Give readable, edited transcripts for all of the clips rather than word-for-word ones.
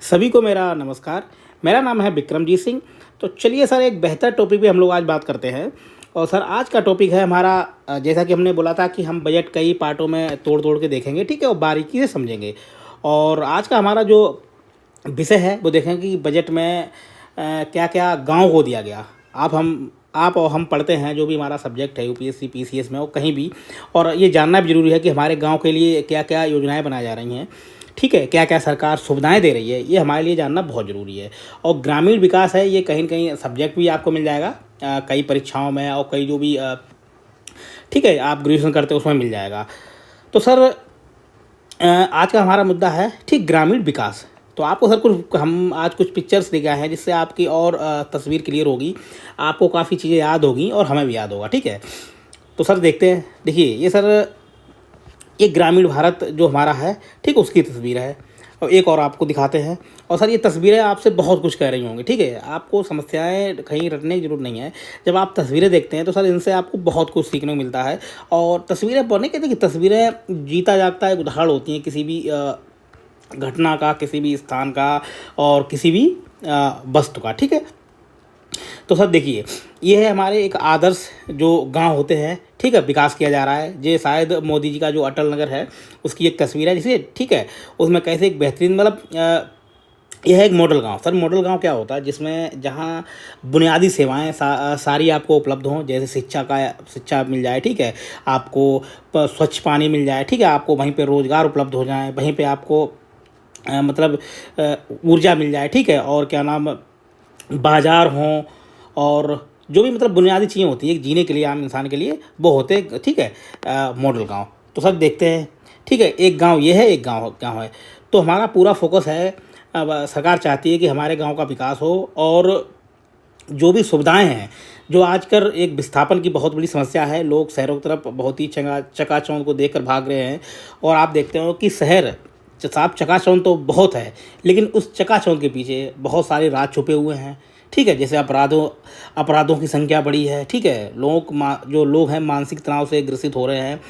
सभी को मेरा नमस्कार। मेरा नाम है विक्रमजीत सिंह। तो चलिए सर, एक बेहतर टॉपिक पे हम लोग आज बात करते हैं। और सर, आज का टॉपिक है हमारा, जैसा कि हमने बोला था कि हम बजट कई पार्टों में तोड़ तोड़ के देखेंगे, ठीक है, और बारीकी से समझेंगे। और आज का हमारा जो विषय है वो देखेंगे कि बजट में क्या क्या गांव को दिया गया। आप और हम पढ़ते हैं, जो भी हमारा सब्जेक्ट है यूपीएससी पीसीएस में और कहीं भी, और ये जानना भी जरूरी है कि हमारे गांव के लिए क्या क्या योजनाएं बनाई जा रही हैं, ठीक है, क्या क्या सरकार सुविधाएं दे रही है, ये हमारे लिए जानना बहुत ज़रूरी है। और ग्रामीण विकास है, ये कहीं न कहीं सब्जेक्ट भी आपको मिल जाएगा कई परीक्षाओं में, और कई जो भी ठीक है, आप ग्रेजुएशन करते हो उसमें मिल जाएगा। तो सर, आज का हमारा मुद्दा है ठीक ग्रामीण विकास। तो आपको सर कुछ हम आज कुछ पिक्चर्स दिखाए हैं जिससे आपकी और तस्वीर क्लियर होगी, आपको काफ़ी चीज़ें याद होगी और हमें भी याद होगा, ठीक है। तो सर देखते हैं, देखिए ये सर, ये ग्रामीण भारत जो हमारा है, ठीक, उसकी तस्वीर है। और एक और आपको दिखाते हैं। और सर, ये तस्वीरें आपसे बहुत कुछ कह रही होंगी, ठीक है, आपको समस्याएं कहीं रटने की जरूरत नहीं है। जब आप तस्वीरें देखते हैं तो सर, इनसे आपको बहुत कुछ सीखने को मिलता है। और तस्वीरें पढ़ने के, देखिए, तस्वीरें जीता जागता एक उदाहरण होती हैं किसी भी घटना का, किसी भी स्थान का, और किसी भी वस्तु का, ठीक है। तो सर देखिए, ये है हमारे एक आदर्श जो गांव होते हैं, ठीक है, विकास किया जा रहा है। ये शायद मोदी जी का जो अटल नगर है उसकी एक तस्वीर है, जिसे, ठीक है, उसमें कैसे एक बेहतरीन, मतलब यह है एक मॉडल गांव। सर, मॉडल गांव क्या होता है? जिसमें जहां बुनियादी सेवाएं सारी आपको उपलब्ध हों, जैसे शिक्षा मिल जाए, ठीक है, आपको स्वच्छ पानी मिल जाए, ठीक है, आपको वहीं पे रोज़गार उपलब्ध हो जाए, वहीं पे आपको मतलब ऊर्जा मिल जाए, ठीक है, और क्या नाम, बाज़ार हों, और जो भी मतलब बुनियादी चीज़ें होती हैं जीने के लिए, आम इंसान के लिए, वो होते, ठीक है, मॉडल गांव। तो सब देखते हैं, ठीक है, एक गांव ये है, एक गांव गांव है। तो हमारा पूरा फोकस है, अब सरकार चाहती है कि हमारे गांव का विकास हो, और जो भी सुविधाएं हैं, जो आजकल एक विस्थापन की बहुत बड़ी समस्या है, लोग शहरों की तरफ बहुत ही चकाचौंध को देखकर भाग रहे हैं। और आप देखते हो कि शहर साहब, चकाचौंध तो बहुत है, लेकिन उस चकाचौंध के पीछे बहुत सारे राज छुपे हुए हैं, ठीक है। जैसे अपराधों की संख्या बढ़ी है, ठीक है, जो लोग हैं मानसिक तनाव से ग्रसित हो रहे हैं।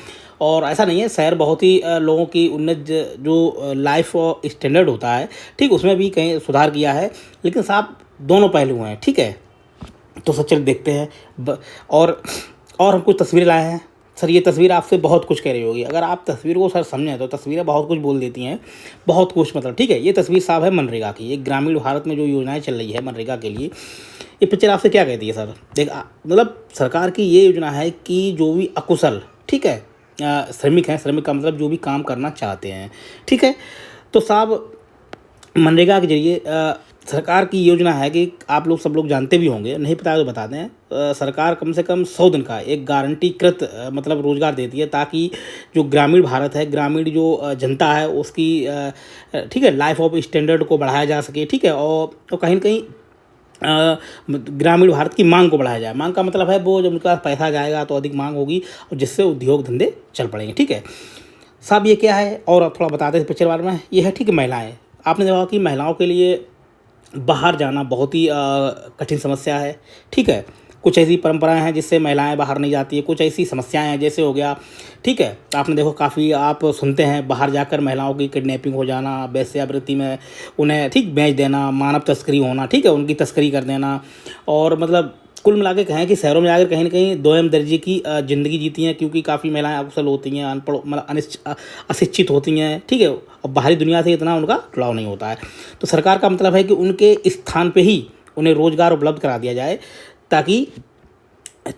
और ऐसा नहीं है, शहर बहुत ही लोगों की उन्नत जो लाइफ स्टैंडर्ड होता है, ठीक, उसमें भी कहीं सुधार किया है। लेकिन साहब, दोनों पहलू हैं, ठीक है। तो सर चल देखते हैं और हम कुछ तस्वीरें लाए हैं। सर, ये तस्वीर आपसे बहुत कुछ कह रही होगी। अगर आप तस्वीर को सर समझें तो तस्वीरें बहुत कुछ बोल देती हैं, बहुत कुछ, मतलब, ठीक है। ये तस्वीर साहब है मनरेगा की। एक ग्रामीण भारत में जो योजनाएं चल रही है मनरेगा के लिए, ये पिक्चर आपसे क्या कहती है सर? मतलब सरकार की ये योजना है कि जो भी अकुशल, ठीक है, श्रमिक हैं, श्रमिक का मतलब जो भी काम करना चाहते हैं, ठीक है, तो साहब मनरेगा के जरिए सरकार की योजना है कि आप लोग सब लोग जानते भी होंगे, नहीं पता तो बता दें, सरकार कम से कम 100 दिन का एक गारंटीकृत मतलब रोज़गार देती है, ताकि जो ग्रामीण भारत है, ग्रामीण जो जनता है, उसकी ठीक है, लाइफ ऑफ स्टैंडर्ड को बढ़ाया जा सके, ठीक है, और कहीं न कहीं ग्रामीण भारत की मांग को बढ़ाया जाए। मांग का मतलब है, वो जब उनके पास पैसा जाएगा तो अधिक मांग होगी, और जिससे उद्योग धंधे चल पड़ेंगे, ठीक है। साहब, ये क्या है, और आप थोड़ा बताते हैं पिक्चर बारे में। ये है, ठीक है, महिलाएं। आपने देखा कि महिलाओं के लिए बाहर जाना बहुत ही कठिन समस्या है, ठीक है। कुछ ऐसी परंपराएं हैं जिससे महिलाएं बाहर नहीं जाती है, कुछ ऐसी समस्याएं हैं, जैसे हो गया, ठीक है, आपने देखो काफ़ी आप सुनते हैं बाहर जाकर महिलाओं की किडनैपिंग हो जाना, वेश्यावृत्ति में उन्हें, ठीक, बेच देना, मानव तस्करी होना, ठीक है, उनकी तस्करी कर देना। और मतलब कुल मिला के कहें कि शहरों में जाकर कहीं ना कहीं दोयम दर्जे की ज़िंदगी जीती हैं, क्योंकि काफ़ी महिलाएं अकुशल होती हैं, अनपढ़, मतलब अशिक्षित होती हैं, ठीक है, और बाहरी दुनिया से इतना उनका जुड़ाव नहीं होता है। तो सरकार का मतलब है कि उनके स्थान पे ही उन्हें रोज़गार उपलब्ध करा दिया जाए, ताकि,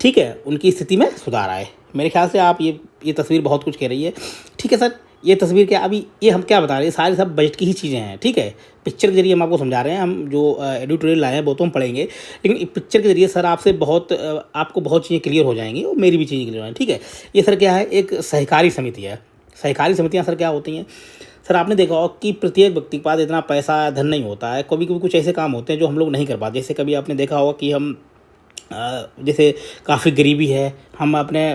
ठीक है, उनकी स्थिति में सुधार आए। मेरे ख्याल से आप ये तस्वीर बहुत कुछ कह रही है, ठीक है सर। ये तस्वीर क्या, अभी ये हम क्या बता रहे हैं, सारी सब बजट की ही चीज़ें हैं, ठीक है। पिक्चर के जरिए हम आपको समझा रहे हैं, हम जो एडिटोरियल लाए हैं वो तो हम पढ़ेंगे, लेकिन पिक्चर के जरिए सर आपको बहुत चीज़ें क्लियर हो जाएंगी, और मेरी भी चीज़ें क्लियर हो जाएंगी, ठीक है। ये सर क्या है, एक सहकारी समिति है। सहकारी समितियाँ सर क्या होती हैं? सर, आपने देखा होगा कि प्रत्येक व्यक्ति के पास इतना पैसा धन नहीं होता है। कभी कभी कुछ ऐसे काम होते हैं जो हम लोग नहीं कर पाते। जैसे कभी आपने देखा होगा कि हम जैसे काफ़ी गरीबी है, हम अपने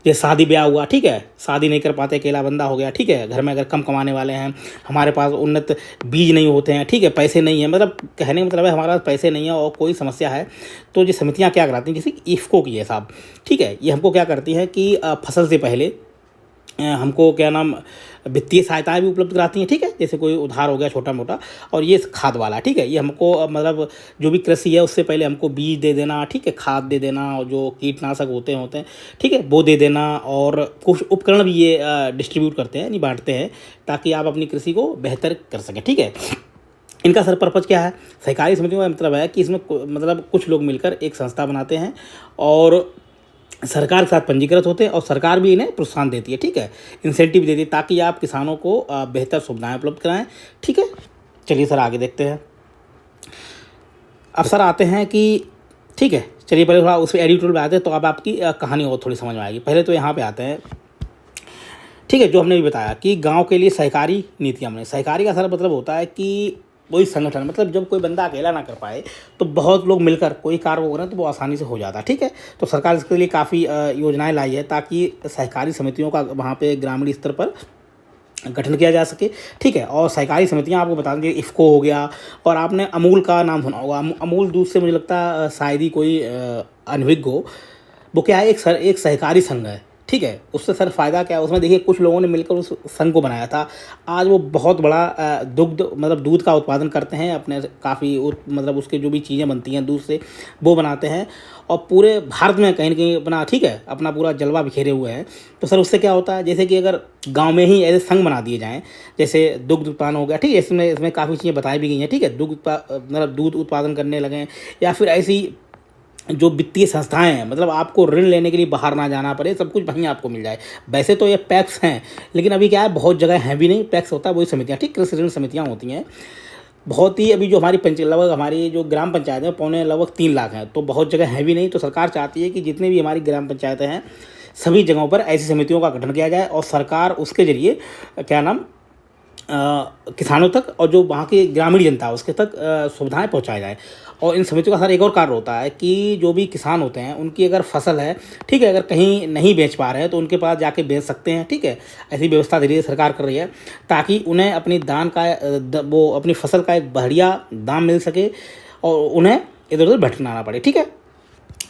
जैसे शादी ब्याह हुआ, ठीक है, शादी नहीं कर पाते, अकेला बंदा हो गया, ठीक है, घर में अगर कम कमाने वाले हैं, हमारे पास उन्नत बीज नहीं होते हैं, ठीक है, पैसे नहीं है, मतलब कहने का मतलब है हमारे पास पैसे नहीं है और कोई समस्या है, तो ये समितियाँ क्या कराती हैं, जैसे इफ़को की है साहब, ठीक है, ये हमको क्या करती है कि फसल से पहले हमको क्या नाम वित्तीय सहायताएं भी उपलब्ध कराती हैं, ठीक है, जैसे कोई उधार हो गया छोटा मोटा। और ये खाद वाला, ठीक है, ये हमको मतलब जो भी कृषि है उससे पहले हमको बीज दे देना, ठीक है, खाद दे देना, और जो कीटनाशक होते हैं, ठीक है, वो दे देना, और कुछ उपकरण भी ये डिस्ट्रीब्यूट करते हैं, नहीं बांटते हैं, ताकि आप अपनी कृषि को बेहतर कर सकें, ठीक है। इनका सर पर्पज़ क्या है? सहकारी समितियों का मतलब है कि इसमें मतलब कुछ लोग मिलकर एक संस्था बनाते हैं और सरकार के साथ पंजीकृत होते हैं, और सरकार भी इन्हें प्रोत्साहन देती है, ठीक है, इंसेंटिव देती है, ताकि आप किसानों को बेहतर सुविधाएं उपलब्ध कराएं, ठीक है। चलिए सर आगे देखते हैं। अब सर आते हैं कि ठीक है, चलिए पहले थोड़ा उस एडिटोरियल में आते हैं, तो अब आपकी कहानी और थोड़ी समझ में आएगी। पहले तो यहाँ पे आते हैं, ठीक है, जो हमने भी बताया कि गांव के लिए सहकारी नीतियाँ हमने, सहकारी का सर मतलब होता है कि वही संगठन, मतलब जब कोई बंदा अकेला ना कर पाए तो बहुत लोग मिलकर कोई कार्य वो करें तो वो आसानी से हो जाता है, ठीक है। तो सरकार इसके लिए काफ़ी योजनाएं लाई है, ताकि सहकारी समितियों का वहाँ पे ग्रामीण स्तर पर गठन किया जा सके, ठीक है। और सहकारी समितियां आपको बता दें, इफ़को हो गया, और आपने अमूल का नाम सुना होगा। अमूल दूध से मुझे लगता है शायद ही कोई अनभिज्ञ हो। वो क्या है, एक सहकारी संघ है, ठीक है। उससे सर फ़ायदा क्या है, उसमें देखिए कुछ लोगों ने मिलकर उस संघ को बनाया था। आज वो बहुत बड़ा दुग्ध मतलब दूध का उत्पादन करते हैं अपने, काफ़ी मतलब उसके जो भी चीज़ें बनती हैं दूध से वो बनाते हैं, और पूरे भारत में कहीं ना कहीं अपना, ठीक है, अपना पूरा जलवा बिखेरे हुए हैं। तो सर उससे क्या होता है, जैसे कि अगर गांव में ही ऐसे संघ बना दिए जाएँ, जैसे दुग्ध उत्पादन हो गया, ठीक है, इसमें काफ़ी चीज़ें बताई भी गई हैं, ठीक है, मतलब दूध उत्पादन करने लगें, या फिर ऐसी जो वित्तीय संस्थाएं हैं, मतलब आपको ऋण लेने के लिए बाहर ना जाना पड़े, सब कुछ वहीं आपको मिल जाए। वैसे तो ये पैक्स हैं, लेकिन अभी क्या है, बहुत जगह हैं भी नहीं, पैक्स होता है वही समितियां, ठीक, कृषि ऋण समितियां होती हैं। बहुत ही अभी जो हमारी लगभग हमारी जो ग्राम पंचायत है पौने लगभग 3 लाख हैं, तो बहुत जगह है भी नहीं। तो सरकार चाहती है कि जितने भी हमारी ग्राम पंचायतें हैं सभी जगहों पर ऐसी समितियों का गठन किया जाए, और सरकार उसके जरिए क्या नाम किसानों तक और जो वहाँ की ग्रामीण जनता है उसके तक सुविधाएं पहुँचाई जाए। और इन समितियों का सर एक और कार्य होता है कि जो भी किसान होते हैं उनकी अगर फसल है, ठीक है, अगर कहीं नहीं बेच पा रहे हैं तो उनके पास जाके बेच सकते हैं, ठीक है। ऐसी व्यवस्था धीरे धीरे सरकार कर रही है, ताकि उन्हें अपनी वो अपनी फसल का एक बढ़िया दाम मिल सके और उन्हें इधर उधर भटकना ना पड़े, ठीक है।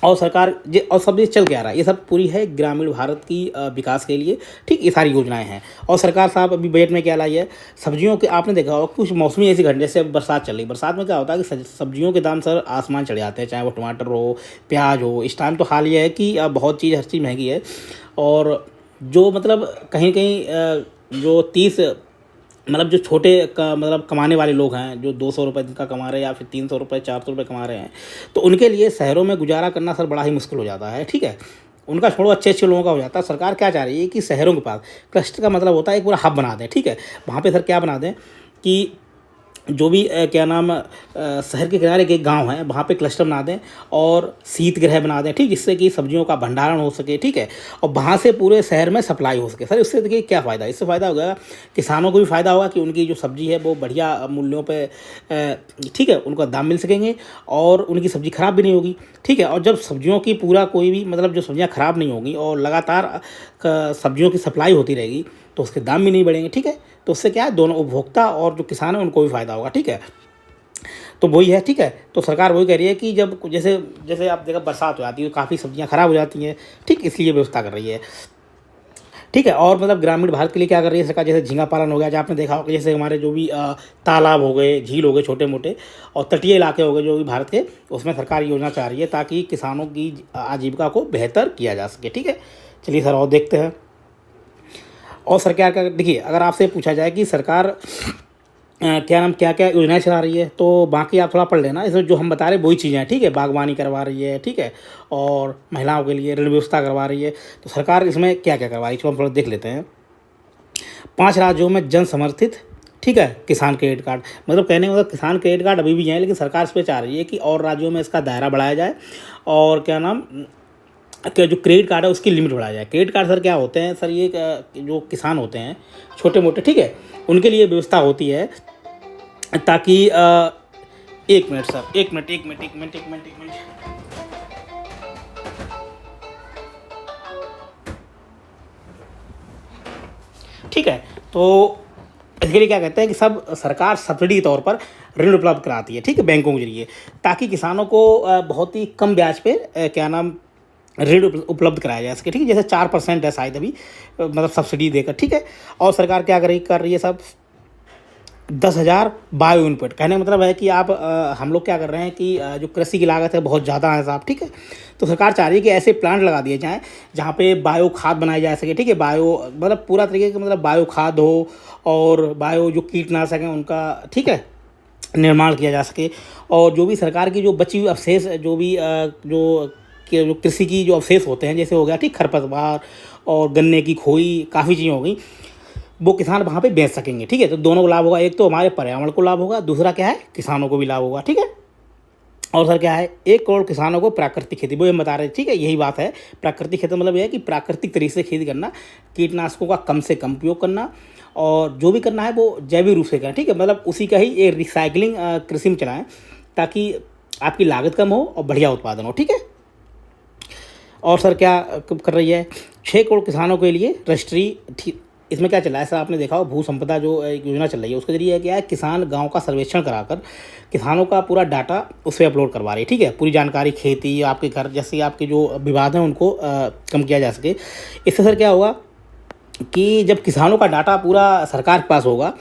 और सरकार और सब ये चल के आ रहा है, ये सब पूरी है ग्रामीण भारत की विकास के लिए, ठीक, ये सारी योजनाएं हैं। और सरकार साहब अभी बजट में क्या लाई है, सब्जियों के आपने देखा होगा कुछ मौसमी ऐसी घटना, जैसे बरसात चल रही, बरसात में क्या होता है कि सब्जियों के दाम सर आसमान चढ़े जाते हैं, चाहे वो टमाटर हो, प्याज हो। इस टाइम तो हाल ये है कि अब बहुत चीज़ हर चीज़ महंगी है, और जो मतलब कहीं कहीं जो 30 मतलब जो छोटे मतलब कमाने वाले लोग हैं, जो 200 रुपये दिन का कमा रहे हैं, या फिर 300 रुपये 400 रुपये कमा रहे हैं, तो उनके लिए शहरों में गुजारा करना सर बड़ा ही मुश्किल हो जाता है, ठीक है। उनका छोड़ो, अच्छे अच्छे लोगों का हो जाता है। सरकार क्या चाह रही है कि शहरों के पास क्लस्टर का मतलब होता है एक पूरा हब बना दें, ठीक है। वहाँ पे सर क्या बना दें कि जो भी क्या नाम शहर के किनारे के गांव हैं वहाँ पे क्लस्टर बना दें, और शीत गृह बना दें, ठीक, जिससे कि सब्जियों का भंडारण हो सके, ठीक है, और वहाँ से पूरे शहर में सप्लाई हो सके। सर इससे देखिए क्या फ़ायदा, इससे फ़ायदा होगा किसानों को भी फ़ायदा होगा कि उनकी जो सब्ज़ी है वो बढ़िया मूल्यों पे ठीक है, उनको दाम मिल सकेंगे, और उनकी सब्ज़ी ख़राब भी नहीं होगी, ठीक है। और जब सब्जियों की पूरा कोई भी मतलब जो सब्जियाँ ख़राब नहीं होगी और लगातार सब्जियों की सप्लाई होती रहेगी, तो उसके दाम भी नहीं बढ़ेंगे, ठीक है। तो उससे क्या है, दोनों उपभोक्ता और जो किसान है उनको भी फ़ायदा होगा, ठीक है। तो वही है, ठीक है। तो सरकार वही कह रही है कि जब जैसे जैसे आप देखा बरसात हो जाती है तो काफ़ी सब्जियां ख़राब हो जाती हैं, ठीक, इसलिए व्यवस्था कर रही है, ठीक है। और मतलब ग्रामीण भारत के लिए क्या कर रही है सरकार, जैसे झींगा पालन हो गया, जो आपने देखा होगा, जैसे हमारे जो भी तालाब हो गए, झील हो गए छोटे मोटे, और तटीय इलाके हो गए जो भी भारत के, उसमें सरकार योजना चाह रही है ताकि किसानों की आजीविका को बेहतर किया जा सके, ठीक है। चलिए सर और देखते हैं। और सरकार का देखिए, अगर आपसे पूछा जाए कि सरकार क्या नाम क्या क्या योजनाएं चला रही है, तो बाकी आप थोड़ा पढ़ लेना, इसमें जो हम बता रहे हैं वही चीज़ें हैं, ठीक है। बागवानी करवा रही है, ठीक है, और महिलाओं के लिए ऋण व्यवस्था करवा रही है। तो सरकार इसमें क्या क्या करवा रही है, इसको हम थोड़ा देख लेते हैं। 5 राज्यों में जन समर्थित, ठीक है, किसान क्रेडिट कार्ड, मतलब कहने का मतलब किसान क्रेडिट कार्ड अभी भी हैं, लेकिन सरकार इस पर चाह रही है कि और राज्यों में इसका दायरा बढ़ाया जाए, और क्या नाम कि जो क्रेडिट कार्ड है उसकी लिमिट बढ़ाया जाए। क्रेडिट कार्ड सर क्या होते हैं, सर ये जो किसान होते हैं छोटे मोटे, ठीक है, उनके लिए व्यवस्था होती है, ताकि 1 मिनट सर, 1 मिनट। ठीक है, तो इसके लिए क्या कहते हैं कि सब सरकार सब्सिडी के तौर पर ऋण उपलब्ध कराती है, ठीक है, बैंकों के जरिए, ताकि किसानों को बहुत ही कम ब्याज पे क्या नाम ऋण उपलब्ध कराया जा सके, ठीक है। जैसे 4% है शायद अभी, मतलब सब्सिडी देकर, ठीक है। और सरकार क्या कर रही है सब, 10,000 बायो इनपुट। कहने का मतलब है कि आप हम लोग क्या कर रहे हैं कि जो कृषि की लागत है बहुत ज़्यादा है साहब, ठीक है। तो सरकार चाह रही है कि ऐसे प्लांट लगा दिए जाएँ जहाँ पे बायो खाद बनाई जा सके, ठीक है। बायो मतलब पूरा तरीके का मतलब बायो खाद हो, और बायो जो कीटनाशक हैं उनका, ठीक है, निर्माण किया जा सके। और जो भी सरकार की जो बची हुई अवशेष, जो भी जो कृषि की जो अवशेष होते हैं, जैसे हो गया, ठीक, खरपतवार और गन्ने की खोई, काफ़ी चीज़ें हो गई, वो किसान वहाँ पे बेच सकेंगे, ठीक है। तो दोनों को लाभ होगा, एक तो हमारे पर्यावरण को लाभ होगा, दूसरा क्या है, किसानों को भी लाभ होगा, ठीक है। और सर क्या है, 1 करोड़ किसानों को प्राकृतिक खेती, वो ये बता रहे हैं, ठीक है। यही बात है, प्राकृतिक खेती मतलब यह है कि प्राकृतिक तरीके से खेती करना, कीटनाशकों का कम से कम उपयोग करना, और जो भी करना है वो जैविक रूप से करना, ठीक है। मतलब उसी का ही एक रिसाइकलिंग कृषि में चलाएं, ताकि आपकी लागत कम हो और बढ़िया उत्पादन हो, ठीक है। और सर क्या कर रही है, 6 करोड़ किसानों के लिए रजिस्ट्री, इसमें क्या चल रहा है सर, आपने देखा हो, भू संपदा जो एक योजना चल रही है, उसके जरिए क्या है, किसान गांव का सर्वेक्षण कराकर किसानों का पूरा डाटा उस पर अपलोड करवा रही है, ठीक है। पूरी जानकारी, खेती, आपके घर जैसे आपके जो विवाद हैं उनको कम किया जा सके। इससे सर क्या होगा कि जब किसानों का डाटा पूरा सरकार के पास होगा,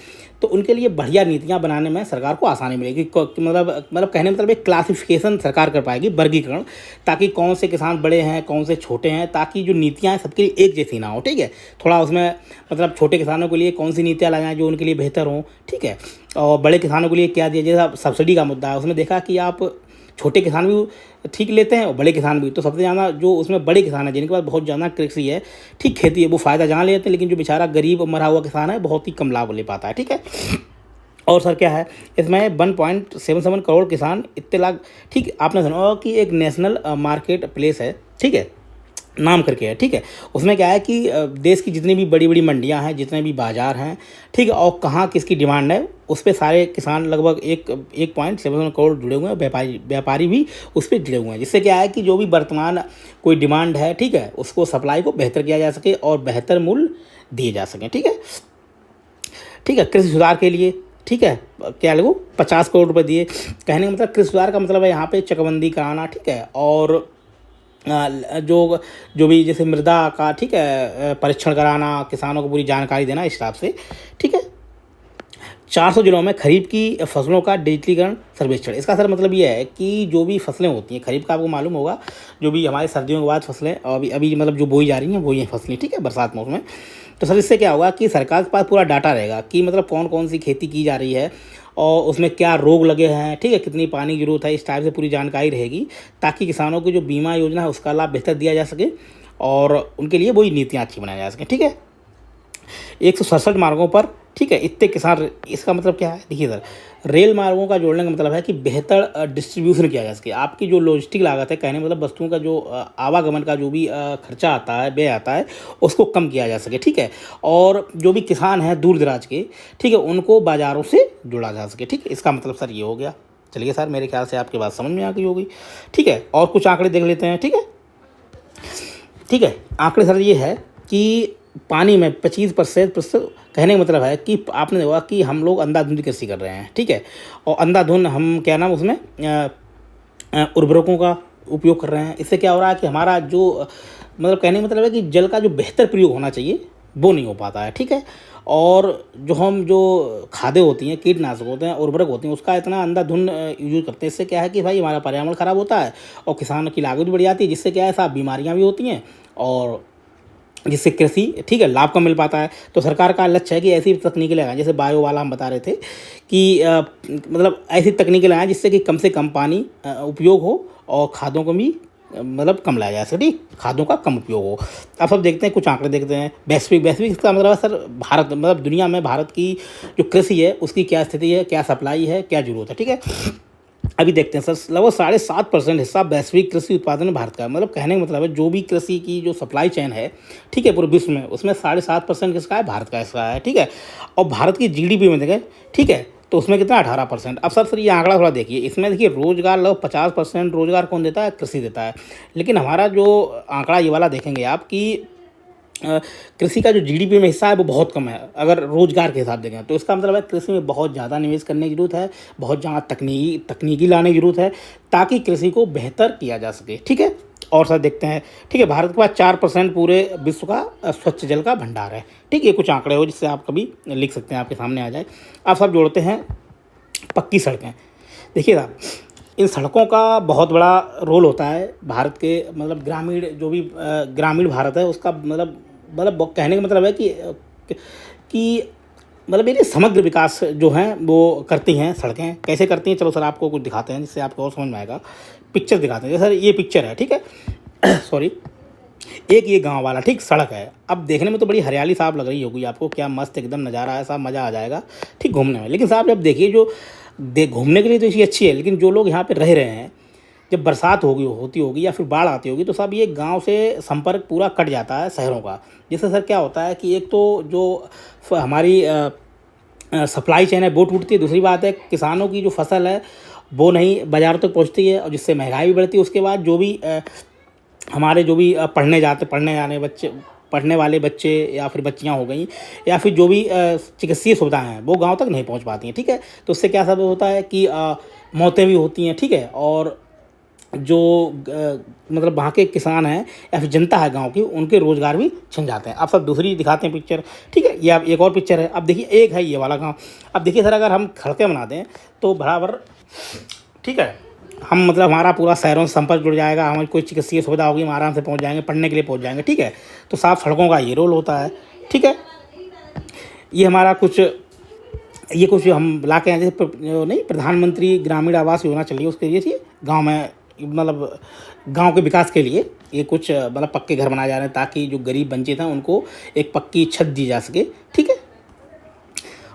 तो उनके लिए बढ़िया नीतियाँ बनाने में सरकार को आसानी मिलेगी। मतलब कहने मतलब एक क्लासिफिकेशन सरकार कर पाएगी, वर्गीकरण, ताकि कौन से किसान बड़े हैं, कौन से छोटे हैं, ताकि जो नीतियाँ हैं सबके लिए एक जैसी ना हो, ठीक है। थोड़ा उसमें मतलब छोटे किसानों के लिए कौन सी नीतियाँ लगाएं जो उनके लिए बेहतर हों, ठीक है। और बड़े किसानों के लिए क्या दिया, जैसा सब्सिडी का मुद्दा है, उसमें देखा कि आप छोटे किसान भी ठीक लेते हैं और बड़े किसान भी, तो सबसे ज़्यादा जो उसमें बड़े किसान हैं जिनके पास बहुत ज़्यादा कृषि है, ठीक, खेती है, वो फ़ायदा जहाँ लेते हैं, लेकिन जो बेचारा गरीब और मरा हुआ किसान है बहुत ही कम लाभ ले पाता है, ठीक है। और सर क्या है, इसमें 1.77 करोड़ किसान इतने लाख, ठीक। आपने सुना होगा कि एक नेशनल मार्केट प्लेस है, ठीक है, नाम करके है, ठीक है। उसमें क्या है कि देश की जितनी भी बड़ी बड़ी मंडियां हैं, जितने भी बाजार हैं, ठीक है, और कहाँ किसकी डिमांड है, उस पर सारे किसान लगभग 1.7 करोड़ जुड़े हुए हैं। व्यापारी भी उस पर जुड़े हुए हैं, जिससे क्या है कि जो भी वर्तमान कोई डिमांड है, ठीक है, उसको सप्लाई को बेहतर किया जा सके और बेहतर मूल्य दिए जा सकें, ठीक है। ठीक है, कृषि सुधार के लिए, ठीक है, क्या लगो 50 करोड़ रुपए दिए। कहने का मतलब कृषि सुधार का मतलब है यहाँ पे चकबंदी कराना, ठीक है। और जो जो भी जैसे मृदा का, ठीक है, परीक्षण कराना, किसानों को पूरी जानकारी देना इस हिसाब से, ठीक है। 400 जिलों में खरीफ की फसलों का डिजिटलीकरण सर्वेक्षण। इसका सर मतलब ये है कि जो भी फसलें होती हैं खरीफ का, आपको मालूम होगा, जो भी हमारे सर्दियों के बाद फसलें अभी अभी मतलब जो बोई जा रही हैं वो ये फसलें, ठीक है, बरसात मौसम में। तो सर इससे क्या होगा कि सरकार के पास पूरा डाटा रहेगा कि मतलब कौन कौन सी खेती की जा रही है और उसमें क्या रोग लगे हैं, ठीक है, कितनी पानी की जरूरत है, इस टाइप से पूरी जानकारी रहेगी, ताकि किसानों की जो बीमा योजना है उसका लाभ बेहतर दिया जा सके और उनके लिए वही नीतियाँ अच्छी बनाई जा सकें, ठीक है। 167 मार्गों पर, ठीक है, इतने किसान, इसका मतलब क्या है, देखिए सर, रेल मार्गों का जोड़ने का मतलब है कि बेहतर डिस्ट्रीब्यूशन किया जा सके। आपकी जो लॉजिस्टिक लागत है, कहने मतलब वस्तुओं का जो आवागमन का जो भी खर्चा आता है, व्यय आता है, उसको कम किया जा सके, ठीक है। और जो भी किसान हैं दूर दराज के, ठीक है, उनको बाज़ारों से जोड़ा जा सके, ठीक है। इसका मतलब सर ये हो गया। चलिए सर, मेरे ख्याल से आपकी बात समझ में आ गई होगी, ठीक है। और कुछ आंकड़े देख लेते हैं, ठीक है, ठीक है। आंकड़े सर ये है कि पानी में 25%, कहने का मतलब है कि आपने देखा कि हम लोग अंधाधुंध कृषि कर रहे हैं, ठीक है। और अंधाधुंध हम क्या नाम उसमें उर्वरकों का उपयोग कर रहे हैं। इससे क्या हो रहा है कि हमारा जो मतलब कहने का मतलब है कि जल का जो बेहतर प्रयोग होना चाहिए वो नहीं हो पाता है, ठीक है। और जो खादें होती हैं, कीटनाशक होते हैं, उर्वरक होती हैं, उसका इतना अंधाधुंध यूज करते हैं। इससे क्या है कि भाई हमारा पर्यावरण ख़राब होता है और किसानों की लागत भी बढ़ जाती है, जिससे क्या है साहब बीमारियाँ भी होती हैं और जिससे कृषि, ठीक है, लाभ कम मिल पाता है। तो सरकार का लक्ष्य है कि ऐसी तकनीकें लगाएं, जैसे बायो वाला हम बता रहे थे कि मतलब ऐसी तकनीकें लगाएं जिससे कि कम से कम पानी उपयोग हो और खादों को भी मतलब कम लाया जा सके, ठीक, खादों का कम उपयोग हो। अब सब देखते हैं, कुछ आंकड़े देखते हैं। वैश्विक इसका मतलब है सर भारत, मतलब दुनिया में भारत की जो कृषि है उसकी क्या स्थिति है, क्या सप्लाई है, क्या जरूरत है, ठीक है। अभी देखते हैं सर, लगभग 7.5% हिस्सा वैश्विक कृषि उत्पादन में भारत का है। मतलब कहने का मतलब है जो भी कृषि की जो सप्लाई चेन है, ठीक है, पूरे विश्व में, उसमें 7.5% किसका है, भारत का हिस्सा है, ठीक है। और भारत की जीडीपी में देखें, ठीक है, तो उसमें कितना 18%। अब सर ये आंकड़ा थोड़ा देखिए, इसमें देखिए रोजगार लगभग 50% रोजगार कौन देता है, कृषि देता है। लेकिन हमारा जो आंकड़ा ये वाला देखेंगे आप कि कृषि का जो जीडीपी में हिस्सा है वो बहुत कम है अगर रोजगार के हिसाब देखें। तो इसका मतलब है कृषि में बहुत ज़्यादा निवेश करने की जरूरत है, बहुत ज़्यादा तकनीकी लाने की जरूरत है, ताकि कृषि को बेहतर किया जा सके, ठीक है। और सर देखते हैं, ठीक है, भारत के पास 4% पूरे विश्व का स्वच्छ जल का भंडार है। ठीक है, ये कुछ आंकड़े हो जिससे आप कभी लिख सकते हैं, आपके सामने आ जाए। आप सब जोड़ते हैं पक्की सड़कें। देखिए साहब, इन सड़कों का बहुत बड़ा रोल होता है भारत के, मतलब ग्रामीण जो भी ग्रामीण भारत है उसका, मतलब कहने का मतलब है कि मतलब ये समग्र विकास जो है वो करती हैं सड़कें। कैसे करती हैं, चलो सर आपको कुछ दिखाते हैं जिससे आपको और समझ में आएगा। पिक्चर दिखाते हैं, जैसे सर ये पिक्चर है, ठीक है सॉरी, एक ये गांव वाला ठीक सड़क है। अब देखने में तो बड़ी हरियाली साहब लग रही होगी आपको, क्या मस्त एकदम नज़ारा है साहब, मज़ा आ जाएगा ठीक घूमने में। लेकिन साहब जब देखिए, जो घूमने के लिए तो इसी अच्छी है, लेकिन जो लोग यहाँ पे रह रहे हैं, जब बरसात होती होगी या फिर बाढ़ आती होगी, तो साहब ये गांव से संपर्क पूरा कट जाता है शहरों का। जिससे सर क्या होता है कि एक तो जो हमारी सप्लाई चेन है वो टूटती है, दूसरी बात है किसानों की जो फसल है वो नहीं बाज़ार तक पहुंचती है, और जिससे महंगाई भी बढ़ती है। उसके बाद जो भी हमारे जो भी पढ़ने वाले बच्चे या फिर बच्चियां हो गई, या फिर जो भी चिकित्सीय सुविधाएं हैं वो गांव तक नहीं पहुंच पाती हैं। ठीक है, तो उससे क्या सब होता है कि मौतें भी होती हैं। ठीक है, और जो मतलब वहाँ के किसान हैं या फिर जनता है गांव की, उनके रोज़गार भी छिन जाते हैं। आप सब दूसरी दिखाते हैं पिक्चर, ठीक है, ये अब एक और पिक्चर है। अब देखिए, एक है ये वाला गांव। अब देखिए सर, अगर हम सड़कें बना दें तो बराबर, ठीक है, हम मतलब हमारा पूरा शहरों से संपर्क जुड़ जाएगा, हमें कोई चिकित्सीय सुविधा होगी, हम आराम से पहुँच जाएंगे, पढ़ने के लिए पहुँच जाएंगे। ठीक है, तो साफ सड़कों का ये रोल होता है। ठीक है, ये हमारा कुछ हम ला के जैसे नहीं, प्रधानमंत्री ग्रामीण आवास योजना चली है, उसके लिए थी गांव में, मतलब गांव के विकास के लिए ये कुछ मतलब पक्के घर बनाए जा रहे हैं, ताकि जो गरीब वंचित हैं उनको एक पक्की छत दी जा सके। ठीक है,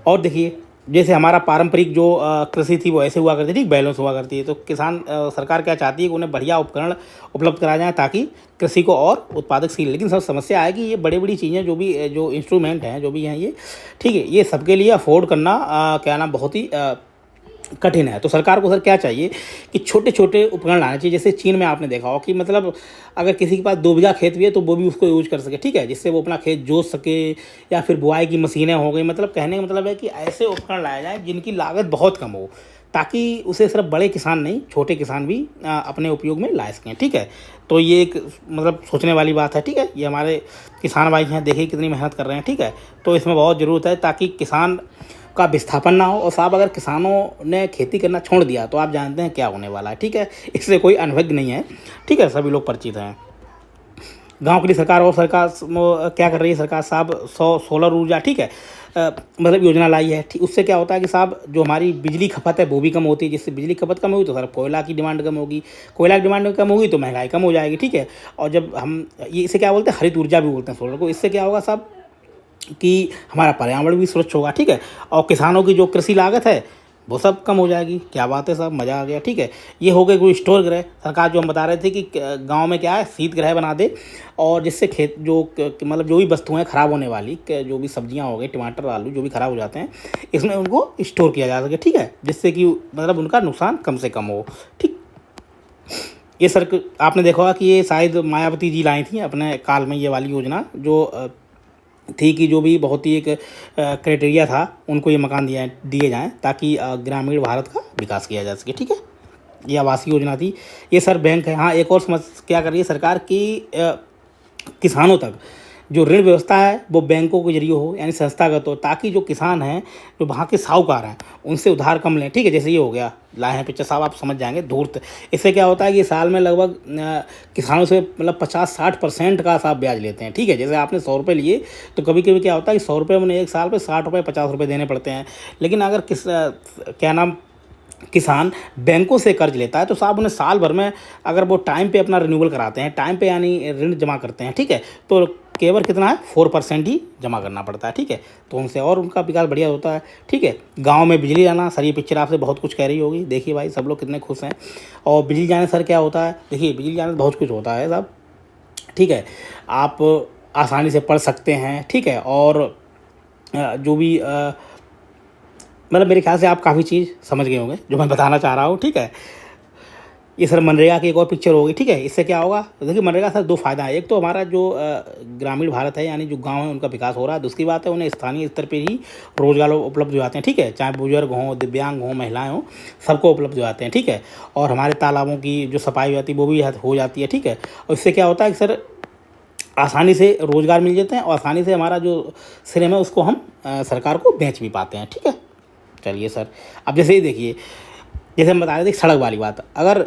और देखिए जैसे हमारा पारंपरिक जो कृषि थी वो ऐसे हुआ करती थी, बैलों से हुआ करती है, तो किसान सरकार क्या चाहती है कि उन्हें बढ़िया उपकरण उपलब्ध कराए जाएँ ताकि कृषि को और उत्पादकशील। लेकिन सब समस्या है कि ये बड़ी बड़ी चीज़ें जो भी जो इंस्ट्रूमेंट हैं जो भी हैं ये, ठीक है, ये सबके लिए अफोर्ड करना क्या नाम बहुत ही कठिन है। तो सरकार को सर क्या चाहिए कि छोटे छोटे उपकरण लाने चाहिए। जैसे चीन में आपने देखा हो कि मतलब अगर किसी के पास 2 बीघा खेत भी है तो वो भी उसको यूज कर सके, ठीक है, जिससे वो अपना खेत जोत सके, या फिर बुआई की मशीनें हो गई। मतलब कहने का मतलब है कि ऐसे उपकरण लाए जाएँ जिनकी लागत बहुत कम हो, ताकि उसे सिर्फ बड़े किसान नहीं, छोटे किसान भी अपने उपयोग में ला सकें। ठीक है, तो ये एक मतलब सोचने वाली बात है। ठीक है, ये हमारे किसान भाई हैं, देखिए कितनी मेहनत कर रहे हैं। ठीक है, तो इसमें बहुत ज़रूरत है ताकि किसान का विस्थापन ना हो। और साहब अगर किसानों ने खेती करना छोड़ दिया तो आप जानते हैं क्या होने वाला है। ठीक है, इससे कोई अनभिज्ञ नहीं है। ठीक है, सभी लोग परिचित हैं। गांव के लिए सरकार, और सरकार क्या कर रही है सरकार साहब, सोलर ऊर्जा, ठीक है, मतलब योजना लाई है। ठीक, उससे क्या होता है कि साहब जो हमारी बिजली खपत है वो भी कम होती है। जिससे बिजली खपत कम होगी तो सर कोयला की डिमांड कम होगी, कोयला की डिमांड कम होगी तो महंगाई कम हो जाएगी। ठीक है, और जब हम ये इसे क्या बोलते हैं, हरित ऊर्जा भी बोलते हैं सोलर को। इससे क्या होगा साहब कि हमारा पर्यावरण भी स्वच्छ होगा। ठीक है, और किसानों की जो कृषि लागत है वो सब कम हो जाएगी। क्या बात है साहब, मज़ा आ गया। ठीक है, ये हो गए कोई स्टोर गृह। सरकार जो हम बता रहे थे कि गांव में क्या है, शीत गृह बना दे, और जिससे खेत जो मतलब जो भी वस्तुएं खराब होने वाली, जो भी सब्जियां हो गई, टमाटर आलू जो भी खराब हो जाते हैं, इसमें उनको स्टोर किया जा सके। ठीक है, जिससे कि मतलब उनका नुकसान कम से कम हो। ठीक, ये सर आपने देखा होगा कि ये शायद मायावती जी लाई थी अपने काल में, ये वाली योजना जो थी कि जो भी बहुत ही एक क्राइटेरिया था, उनको ये मकान दिए जाएँ ताकि ग्रामीण भारत का विकास किया जा सके। ठीक है, ये आवासीय योजना थी। ये सर बैंक है। हाँ, एक और समझ क्या कर रही है सरकार की, किसानों तक जो ऋण व्यवस्था है वो बैंकों के जरिए हो, यानी संस्थागत हो, ताकि जो किसान हैं, जो वहाँ के साहूकार हैं, उनसे उधार कम लें। ठीक है, जैसे ये हो गया, लाए हैं पिक्चर साहब, आप समझ जाएंगे धूर्त। इससे क्या होता है कि साल में लगभग किसानों से मतलब 50-60% का साहब ब्याज लेते हैं। ठीक है, जैसे आपने 100 रुपये लिए तो कभी कभी क्या होता है कि 100 रुपये में एक साल पे 60 रुपये 50 रुपये देने पड़ते हैं। लेकिन अगर क्या नाम किसान बैंकों से कर्ज लेता है तो साहब उन्हें साल भर में अगर वो टाइम पे अपना रिन्यूअल कराते हैं, टाइम पे यानी ऋण जमा करते हैं, ठीक है, तो केवल कितना है, 4% ही जमा करना पड़ता है। ठीक है, तो उनसे और उनका विकास बढ़िया होता है। ठीक है, गांव में बिजली जाना, सर ये पिक्चर आपसे बहुत कुछ कह रही होगी। देखिए भाई, सब लोग कितने खुश हैं। और बिजली जाने सर क्या होता है, देखिए बिजली जाने से बहुत कुछ होता है साहब। ठीक है, आप आसानी से पढ़ सकते हैं। ठीक है, और जो भी मतलब मेरे ख्याल से आप काफ़ी चीज़ समझ गए होंगे जो मैं बताना चाह रहा हूँ। ठीक है, ये सर मनरेगा की एक और पिक्चर होगी, ठीक है। इससे क्या होगा, देखिए मनरेगा सर दो फायदा है। एक तो हमारा जो ग्रामीण भारत है यानी जो गांव है उनका विकास हो रहा है। दूसरी बात है उन्हें स्थानीय स्तर पे ही रोजगार उपलब्ध हो जाते हैं, ठीक है। चाहे बुजुर्ग हों, दिव्यांग हों, महिलाएं हों, सबको उपलब्ध हो जाते हैं, ठीक है। और हमारे तालाबों की जो सफाई हो जाती है वो भी हो जाती है, ठीक है। और इससे क्या होता है कि सर आसानी से रोज़गार मिल जाते हैं और आसानी से हमारा जो श्रम है उसको हम सरकार को बेच भी पाते हैं, ठीक है। चलिए सर, अब जैसे ही देखिए, जैसे हम बता रहे थे सड़क वाली बात, अगर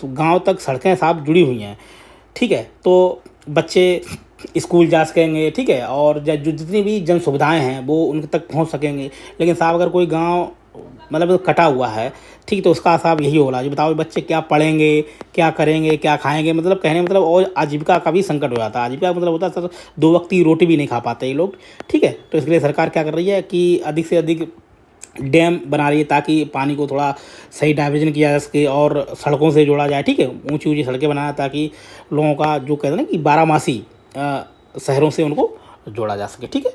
गांव तक सड़कें साफ जुड़ी हुई हैं, ठीक है, तो बच्चे स्कूल जा सकेंगे, ठीक है। और जो जितनी भी जन सुविधाएँ हैं वो उनके तक पहुंच सकेंगे। लेकिन साहब अगर कोई गांव मतलब कटा हुआ है, ठीक, तो उसका साहब यही हो रहा है। जो बताओ बच्चे क्या पढ़ेंगे, क्या करेंगे, क्या खाएंगे, मतलब कहने मतलब और आजीविका का भी संकट हो जाता है। आजीविका मतलब होता है सर 2 वक्त की रोटी भी नहीं खा पाते ये लोग, ठीक है। तो इसके लिए सरकार क्या कर रही है कि अधिक से अधिक डैम बना रही है ताकि पानी को थोड़ा सही डाइवर्जन किया जा सके और सड़कों से जोड़ा जाए, ठीक है। ऊंची ऊंची सड़कें बनाना ताकि लोगों का जो कहते हैं ना कि बारहमासी शहरों से उनको जोड़ा जा सके, ठीक है।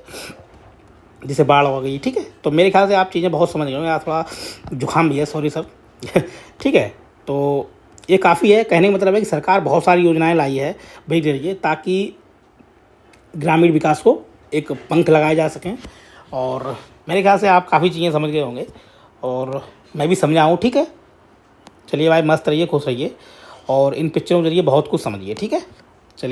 जैसे बाढ़ हो गई, ठीक है। तो मेरे ख्याल से आप चीज़ें बहुत समझ गए होंगे। यार थोड़ा जुकाम भी है, सॉरी सर ठीक है। तो ये काफ़ी है, कहने का मतलब है कि सरकार बहुत सारी योजनाएं लाई है भाई जरिए ताकि ग्रामीण विकास को एक पंख लगाए जा सकें। और मेरे ख्याल से आप काफ़ी चीज़ें समझ गए होंगे और मैं भी समझा हूँ, ठीक है। चलिए भाई, मस्त रहिए, खुश रहिए और इन पिक्चरों के जरिए बहुत कुछ समझिए, ठीक है।